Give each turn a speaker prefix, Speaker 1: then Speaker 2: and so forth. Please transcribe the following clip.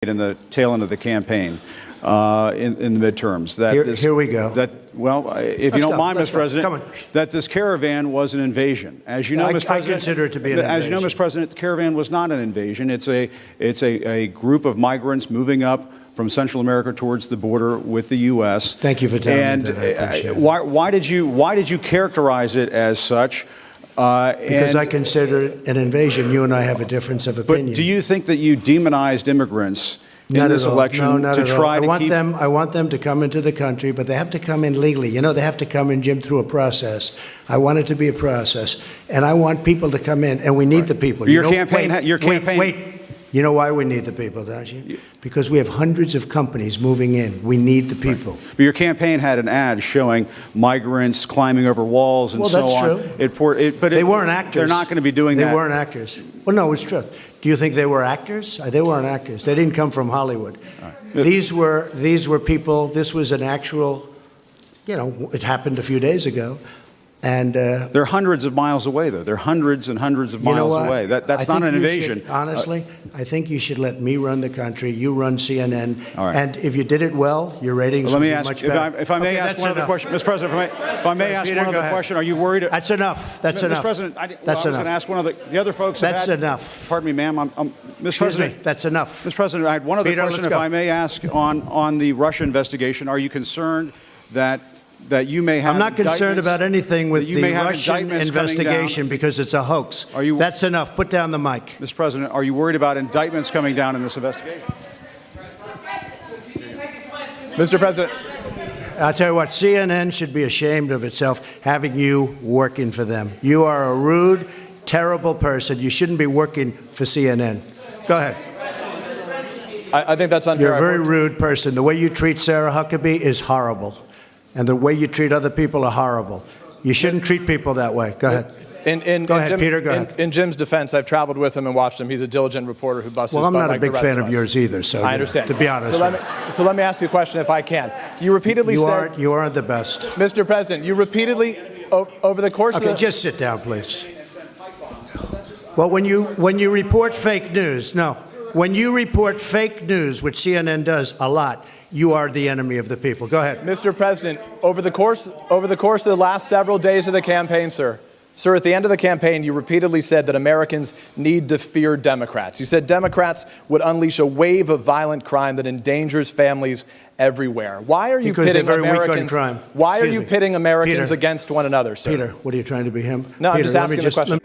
Speaker 1: in the tail end of the campaign in the midterms.
Speaker 2: Here we go.
Speaker 1: If you don't mind, Mr. President, that this caravan was an invasion. As you know, Mr. President,
Speaker 2: I consider it to be an invasion.
Speaker 1: As you know, Mr. President, the caravan was not an invasion. It's a group of migrants moving up from Central America towards the border with the U.S.
Speaker 2: Thank you for telling me that. I appreciate it.
Speaker 1: Why did you characterize it as such?
Speaker 2: Because I consider it an invasion. You and I have a difference of opinion.
Speaker 1: But do you think that you demonized immigrants in this election to try to keep?
Speaker 2: I want them to come into the country, but they have to come in legally. You know, they have to come in, Jim, through a process. I want it to be a process, and I want people to come in, and we need the people.
Speaker 1: Your campaign.
Speaker 2: Wait. You know why we need the people, don't you? Because we have hundreds of companies moving in. We need the people.
Speaker 1: But your campaign had an ad showing migrants climbing over walls and so on.
Speaker 2: Well, that's true. But they weren't actors.
Speaker 1: They're not going to be doing that.
Speaker 2: They weren't actors. Well, no, it's true. Do you think they were actors? They weren't actors. They didn't come from Hollywood. Right. These were people. This was an actual, it happened a few days ago. And
Speaker 1: they're hundreds of miles away, though. They're hundreds and hundreds of miles away. That's not an invasion.
Speaker 2: Honestly, I think you should let me run the country. You run CNN.
Speaker 1: All right.
Speaker 2: And if you did it well, your ratings would be much better.
Speaker 1: If I may ask one other question, Mr. President, if I may ask one other question, are you worried?
Speaker 2: That's enough. That's enough.
Speaker 1: Mr. President, I was going to ask one of the other folks.
Speaker 2: That's enough.
Speaker 1: Pardon me, ma'am. Mr. President,
Speaker 2: that's enough.
Speaker 1: Mr. President, I had one other question, if I may ask, on the Russia investigation. Are you concerned that you may have?
Speaker 2: I'm not concerned about anything with the Russian investigation because it's a hoax. That's enough. Put down the mic.
Speaker 1: Mr. President, are you worried about indictments coming down in this investigation?
Speaker 3: Mr. President.
Speaker 2: I'll tell you what, CNN should be ashamed of itself having you working for them. You are a rude, terrible person. You shouldn't be working for CNN. Go ahead.
Speaker 3: I think that's unfair.
Speaker 2: You're a very rude person. The way you treat Sarah Huckabee is horrible. And the way you treat other people are horrible. You shouldn't treat people that way. Go ahead. Go ahead, Peter. Go ahead.
Speaker 3: In Jim's defense, I've traveled with him and watched him. He's a diligent reporter who busts his butt.
Speaker 2: Well, I'm not
Speaker 3: like
Speaker 2: a big fan of yours either, so
Speaker 3: I understand.
Speaker 2: To be honest.
Speaker 3: So let me ask you a question, if I can. You repeatedly said
Speaker 2: you aren't the best,
Speaker 3: Mr. President. You repeatedly over the course of the
Speaker 2: just sit down, please. Well, when you report fake news, when you report fake news, which CNN does a lot, you are the enemy of the people. Go ahead.
Speaker 3: Mr. President, over the course of the last several days of the campaign, sir, at the end of the campaign, you repeatedly said that Americans need to fear Democrats. You said Democrats would unleash a wave of violent crime that endangers families everywhere. Why are you pitting Americans? Why are you pitting Americans against one another, sir?
Speaker 2: Peter, what are you trying to be him?
Speaker 3: No, I'm just asking the question.